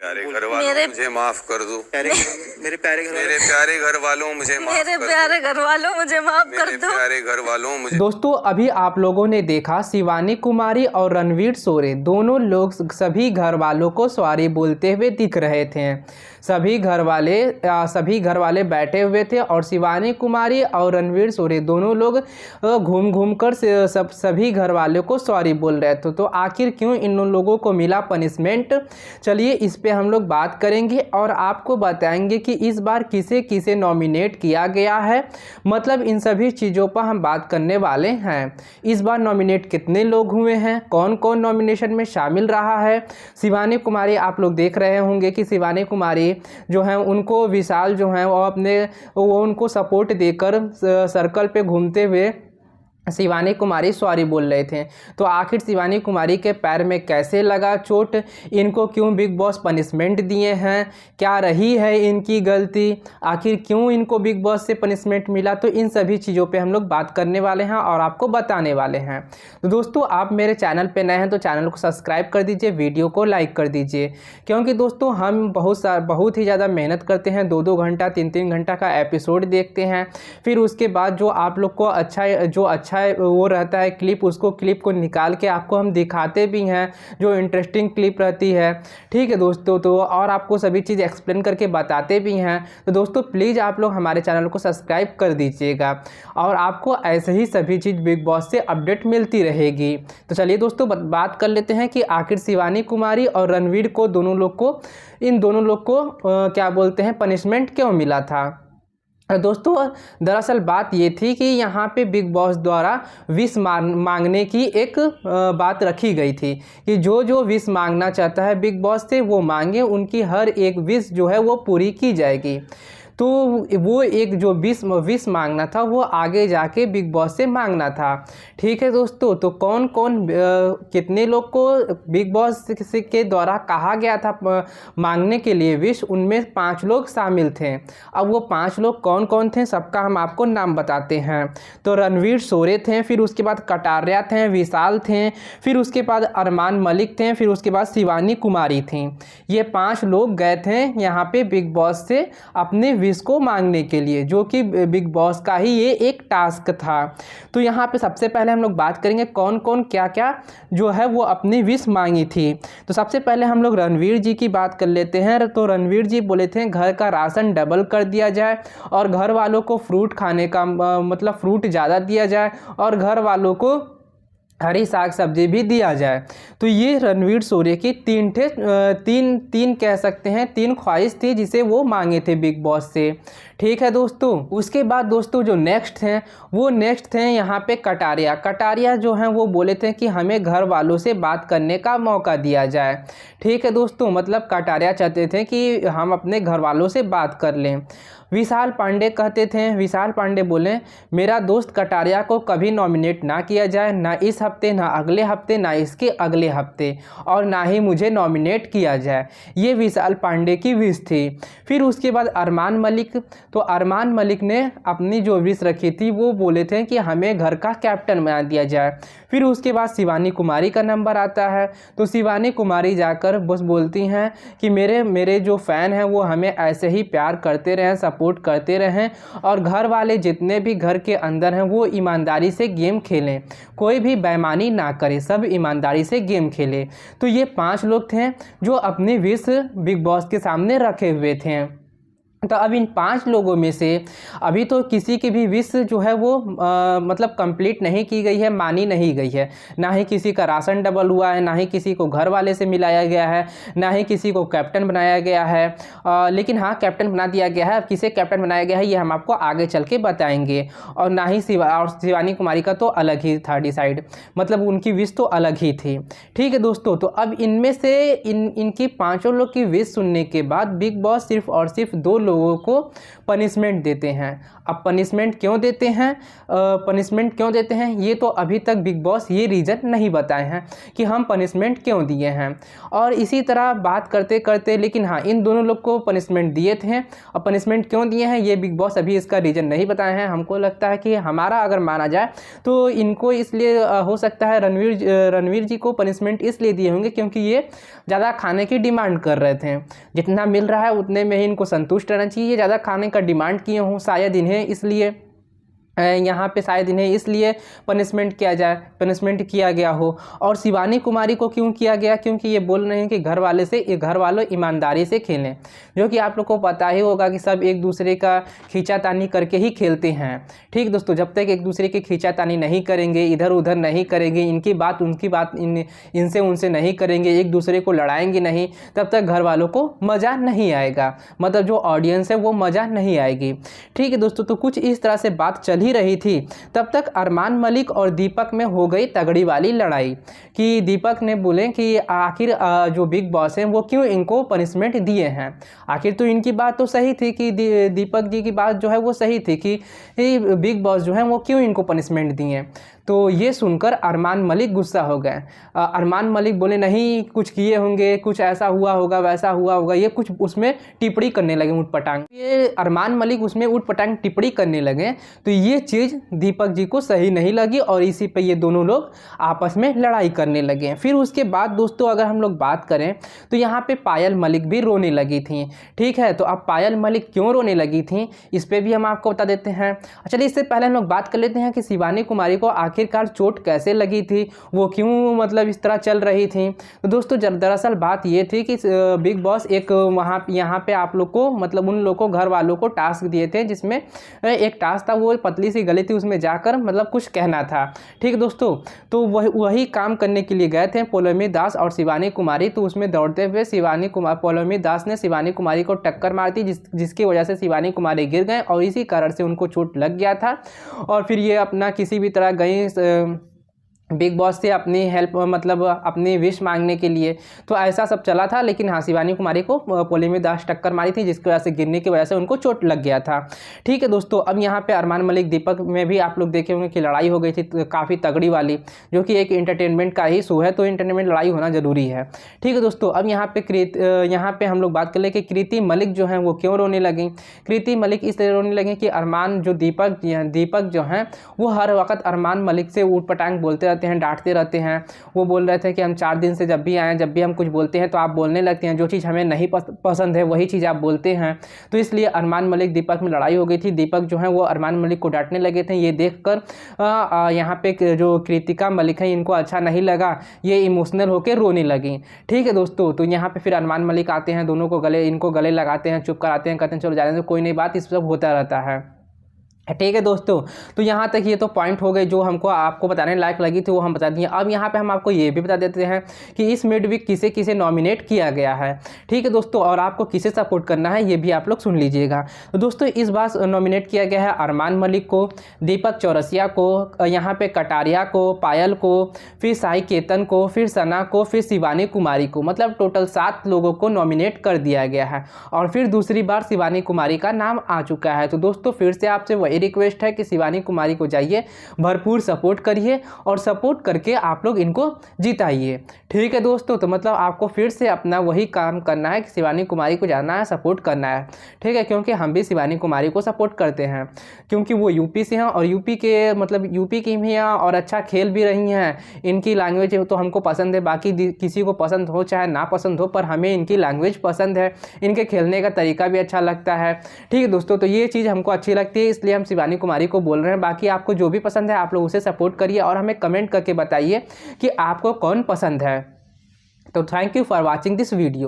प्यारे घर वालों मुझे माफ कर दो। मेरे प्यारे घर वालों मुझे माफ कर दो। प्यारे घर वालों मुझे माफ कर दो। प्यारे घर वालों मुझे। दोस्तों अभी आप लोगों ने देखा शिवानी कुमारी और रणवीर शोरे दोनों लोग सभी घर वालों को सॉरी बोलते हुए दिख रहे थे। सभी घर वाले बैठे हुए थे और शिवानी कुमारी और रणवीर शोरे दोनों लोग घूम घूम कर सभी घर वालों को सॉरी बोल रहे थे। तो आखिर क्यों इन लोगों को मिला पनिशमेंट, चलिए इस पे हम लोग बात करेंगे और आपको बताएंगे कि इस बार किसे किसे नॉमिनेट किया गया है। मतलब इन सभी चीज़ों पर हम बात करने वाले हैं। इस बार नॉमिनेट कितने लोग हुए हैं, कौन कौन नॉमिनेशन में शामिल रहा है। शिवानी कुमारी, आप लोग देख रहे होंगे कि शिवानी कुमारी जो है उनको विशाल जो है वो उनको सपोर्ट देकर सर्कल पे घूमते हुए शिवानी कुमारी सॉरी बोल रहे थे। तो आखिर शिवानी कुमारी के पैर में कैसे लगा चोट, इनको क्यों बिग बॉस पनिशमेंट दिए हैं, क्या रही है इनकी गलती, आखिर क्यों इनको बिग बॉस से पनिशमेंट मिला, तो इन सभी चीज़ों पे हम लोग बात करने वाले हैं और आपको बताने वाले हैं। तो दोस्तों आप मेरे चैनल पे नए हैं तो चैनल को सब्सक्राइब कर दीजिए, वीडियो को लाइक कर दीजिए, क्योंकि दोस्तों हम बहुत ही ज़्यादा मेहनत करते हैं, 2-2 घंटा 3-3 घंटा का एपिसोड देखते हैं। फिर उसके बाद जो आप लोग को अच्छा वो रहता है क्लिप, उसको क्लिप को निकाल के आपको हम दिखाते भी हैं, जो इंटरेस्टिंग क्लिप रहती है। ठीक है दोस्तों, तो और आपको सभी चीज़ एक्सप्लेन करके बताते भी हैं। तो दोस्तों प्लीज़ आप लोग हमारे चैनल को सब्सक्राइब कर दीजिएगा और आपको ऐसे ही सभी चीज़ बिग बॉस से अपडेट मिलती रहेगी। तो चलिए दोस्तों बात कर लेते हैं कि आखिर शिवानी कुमारी और रणवीर को इन दोनों लोग को क्या बोलते हैं पनिशमेंट क्यों मिला था। दोस्तों दरअसल बात ये थी कि यहाँ पे बिग बॉस द्वारा विश मांगने की एक बात रखी गई थी कि जो विश मांगना चाहता है बिग बॉस से वो मांगे, उनकी हर एक विश जो है वो पूरी की जाएगी। तो वो एक जो विश मांगना था वो आगे जाके बिग बॉस से मांगना था। ठीक है दोस्तों, तो कौन कौन कितने लोग को बिग बॉस के द्वारा कहा गया था मांगने के लिए विश, उनमें 5 लोग शामिल थे। अब वो 5 लोग कौन कौन थे सबका हम आपको नाम बताते हैं। तो रणवीर शोरे थे, फिर उसके बाद कटारिया थे, विशाल थे, फिर उसके बाद अरमान मलिक थे, फिर उसके बाद शिवानी कुमारी थी। ये 5 लोग गए थे यहाँ पे बिग बॉस से अपने विश को मांगने के लिए, जो कि बिग बॉस का ही ये एक टास्क था। तो यहाँ पे सबसे पहले हम लोग बात करेंगे कौन कौन क्या क्या जो है वो अपनी विश मांगी थी। तो सबसे पहले हम लोग रणवीर जी की बात कर लेते हैं। तो रणवीर जी बोले थे घर का राशन डबल कर दिया जाए और घर वालों को फ्रूट खाने का मतलब फ्रूट ज़्यादा दिया जाए और घर वालों को हरी साग सब्जी भी दिया जाए। तो ये रणवीर शोरे की तीन कह सकते हैं 3 ख्वाहिश थी जिसे वो मांगे थे बिग बॉस से। ठीक है दोस्तों, उसके बाद दोस्तों जो नेक्स्ट थे यहाँ पे कटारिया जो हैं वो बोले थे कि हमें घर वालों से बात करने का मौका दिया जाए। ठीक है दोस्तों, मतलब कटारिया चाहते थे कि हम अपने घर वालों से बात कर लें। विशाल पांडे बोले मेरा दोस्त कटारिया को कभी नॉमिनेट ना किया जाए, ना इस हफ्ते, ना अगले हफ्ते, ना इसके अगले हफ्ते, और ना ही मुझे नॉमिनेट किया जाए। ये विशाल पांडे की विश थी। फिर उसके बाद अरमान मलिक ने अपनी जो विश रखी थी वो बोले थे कि हमें घर का कैप्टन बना दिया जाए। फिर उसके बाद शिवानी कुमारी का नंबर आता है। तो शिवानी कुमारी जाकर बस बोलती हैं कि मेरे जो फ़ैन हैं वो हमें ऐसे ही प्यार करते रहें, सपोर्ट करते रहें और घर वाले जितने भी घर के अंदर हैं वो ईमानदारी से गेम खेलें, कोई भी बेईमानी ना करे, सब ईमानदारी से गेम खेले। तो ये 5 लोग थे जो अपनी विश बिग बॉस के सामने रखे हुए थे। तो अब इन 5 लोगों में से अभी तो किसी की भी विश जो है वो मतलब कंप्लीट नहीं की गई है, मानी नहीं गई है। ना ही किसी का राशन डबल हुआ है, ना ही किसी को घर वाले से मिलाया गया है, ना ही किसी को कैप्टन बनाया गया है। लेकिन हाँ, कैप्टन बना दिया गया है। अब किसे कैप्टन बनाया गया है ये हम आपको आगे चल के बताएंगे। और ना ही शिवानी कुमारी का तो अलग ही था डिसाइड, मतलब उनकी विश तो अलग ही थी। ठीक है दोस्तों, तो अब इनमें से इनकी 5 लोग की विश सुनने के बाद बिग बॉस सिर्फ और सिर्फ 2 लोगों को पनिशमेंट देते हैं। अब पनिशमेंट क्यों देते हैं ये तो अभी तक बिग बॉस ये रीज़न नहीं बताए हैं कि हम पनिशमेंट क्यों दिए हैं। और इसी तरह बात करते करते लेकिन हाँ, इन दोनों लोग को पनिशमेंट दिए थे और पनिशमेंट क्यों दिए हैं ये बिग बॉस अभी इसका रीज़न नहीं बताए हैं। हमको लगता है कि हमारा अगर माना जाए तो इनको इसलिए हो सकता है रणवीर जी को पनिशमेंट इसलिए दिए होंगे क्योंकि ये ज़्यादा खाने की डिमांड कर रहे थे। जितना मिल रहा है उतने में ही इनको संतुष्ट रहना चाहिए। ये ज़्यादा खाने का डिमांड किए हों शायद इन्हें, इसलिए यहाँ पे शायद इन्हें इसलिए पनिशमेंट किया गया हो। और शिवानी कुमारी को क्यों किया गया? क्योंकि ये बोल रहे हैं कि घर वालों ईमानदारी से खेलें, जो कि आप लोग को पता ही होगा कि सब एक दूसरे का खींचातानी करके ही खेलते हैं। ठीक दोस्तों, जब तक एक दूसरे की खींचातानी नहीं करेंगे, इधर उधर नहीं करेंगे, इनकी बात उनकी बात इनसे उनसे नहीं करेंगे, एक दूसरे को लड़ाएंगे नहीं, तब तक घर वालों को मज़ा नहीं आएगा। मतलब जो ऑडियंस है वो मज़ा नहीं आएगी। ठीक है दोस्तों, तो कुछ इस तरह से बात चल रही थी। तब तक अरमान मलिक और दीपक में हो गई तगड़ी वाली लड़ाई कि दीपक ने बोले कि आखिर जो बिग बॉस हैं वो क्यों इनको पनिशमेंट दिए हैं। आखिर तो इनकी बात तो सही थी कि दीपक जी की बात जो है वो सही थी कि बिग बॉस जो है वो क्यों इनको पनिशमेंट दिए। तो ये सुनकर अरमान मलिक गुस्सा हो गए। अरमान मलिक बोले नहीं कुछ किए होंगे, कुछ ऐसा हुआ होगा, वैसा हुआ होगा, ये कुछ उसमें टिप्पणी करने लगे ऊटपटांग। ये अरमान मलिक उसमें ऊटपटांग टिप्पणी करने लगे तो ये चीज़ दीपक जी को सही नहीं लगी और इसी पे ये दोनों लोग आपस में लड़ाई करने लगे। फिर उसके बाद दोस्तों अगर हम लोग बात करें तो यहाँ पे पायल मलिक भी रोने लगी थी। ठीक है, तो अब पायल मलिक क्यों रोने लगी थी इस पर भी हम आपको बता देते हैं। चलिए इससे पहले हम लोग बात कर लेते हैं कि शिवानी कुमारी को आखिरकार चोट कैसे लगी थी, वो क्यों मतलब इस तरह चल रही थी। तो दोस्तों दरअसल बात ये थी कि बिग बॉस एक यहाँ पे आप लोग को मतलब उन लोगों को घर वालों को टास्क दिए थे, जिसमें एक टास्क था वो पतली सी गली थी उसमें जाकर मतलब कुछ कहना था। ठीक है दोस्तों, तो वही काम करने के लिए गए थे पोलोमी दास और शिवानी कुमारी। तो उसमें दौड़ते हुए पोलोमी दास ने शिवानी कुमारी को टक्कर मार दी, जिसकी वजह से शिवानी कुमारी गिर गए और इसी कारण से उनको चोट लग गया था। और फिर ये अपना किसी भी तरह गई बिग बॉस से अपनी हेल्प मतलब अपनी विश मांगने के लिए। तो ऐसा सब चला था, लेकिन हाँ शिवानी कुमारी को पोलोमी दास टक्कर मारी थी, जिसकी वजह से गिरने की वजह से उनको चोट लग गया था। ठीक है दोस्तों, अब यहाँ पे अरमान मलिक दीपक में भी आप लोग देखे होंगे कि लड़ाई हो गई थी काफ़ी तगड़ी वाली, जो कि एक इंटरटेनमेंट का ही शो है, तो इंटरटेनमेंट लड़ाई होना जरूरी है। ठीक है दोस्तों, अब यहाँ पे हम लोग बात कर ले कि कृति मलिक जो हैं वो क्यों रोने लगी। कृति मलिक इसलिए रोने लगी कि अरमान जो दीपक जो हैं वो हर वक्त अरमान मलिक से ऊटपटांग बोलते हैं, डांटते रहते हैं। वो बोल रहे थे कि हम 4 दिन से जब भी आए, जब भी हम कुछ बोलते हैं तो आप बोलने लगते हैं, जो चीज़ हमें नहीं पसंद है वही चीज़ आप बोलते हैं। तो इसलिए अरमान मलिक दीपक में लड़ाई हो गई थी। दीपक जो है वो अरमान मलिक को डांटने लगे थे। ये देखकर यहाँ पे जो कृतिका मलिक है इनको अच्छा नहीं लगा, ये इमोशनल होकर रोने लगी। ठीक है दोस्तों, तो यहाँ पे फिर अरमान मलिक आते हैं, दोनों को इनको गले लगाते हैं, चुप कराते हैं, कहते हैं चलो जाने दो, कोई नई बात, इस सब होता रहता है। ठीक है दोस्तों, तो यहाँ तक ये तो पॉइंट हो गए जो हमको आपको बताने लायक लगी थी, वो हम बता दिए। अब यहाँ पे हम आपको ये भी बता देते हैं कि इस मिड वीक किसे किसे नॉमिनेट किया गया है। ठीक है दोस्तों, और आपको किसे सपोर्ट करना है ये भी आप लोग सुन लीजिएगा। तो दोस्तों इस बार नॉमिनेट किया गया है अरमान मलिक को, दीपक चौरसिया को, यहाँ पे कटारिया को, पायल को, फिर साई केतन को, फिर सना को, फिर शिवानी कुमारी को। मतलब टोटल 7 लोगों को नॉमिनेट कर दिया गया है और फिर दूसरी बार शिवानी कुमारी का नाम आ चुका है। तो दोस्तों फिर से आपसे वही रिक्वेस्ट है कि शिवानी कुमारी को जाइए, भरपूर सपोर्ट करिए और सपोर्ट करके आप लोग इनको जिताइए। ठीक है दोस्तों, तो मतलब आपको फिर से अपना वही काम करना है कि शिवानी कुमारी को जाना है, सपोर्ट करना है। ठीक है, क्योंकि हम भी शिवानी कुमारी को सपोर्ट करते हैं, क्योंकि वो यूपी से हैं और यूपी की भी हैं और अच्छा खेल भी रही हैं। इनकी लैंग्वेज तो हमको पसंद है, बाकी किसी को पसंद हो चाहे ना पसंद हो, पर हमें इनकी लैंग्वेज पसंद है, इनके खेलने का तरीका भी अच्छा लगता है। ठीक है दोस्तों, तो ये चीज़ हमको अच्छी लगती है, इसलिए हम शिवानी कुमारी को बोल रहे हैं। बाकी आपको जो भी पसंद है आप लोग उसे सपोर्ट करिए और हमें कमेंट करके बताइए कि आपको कौन पसंद है। तो thank you for watching this video.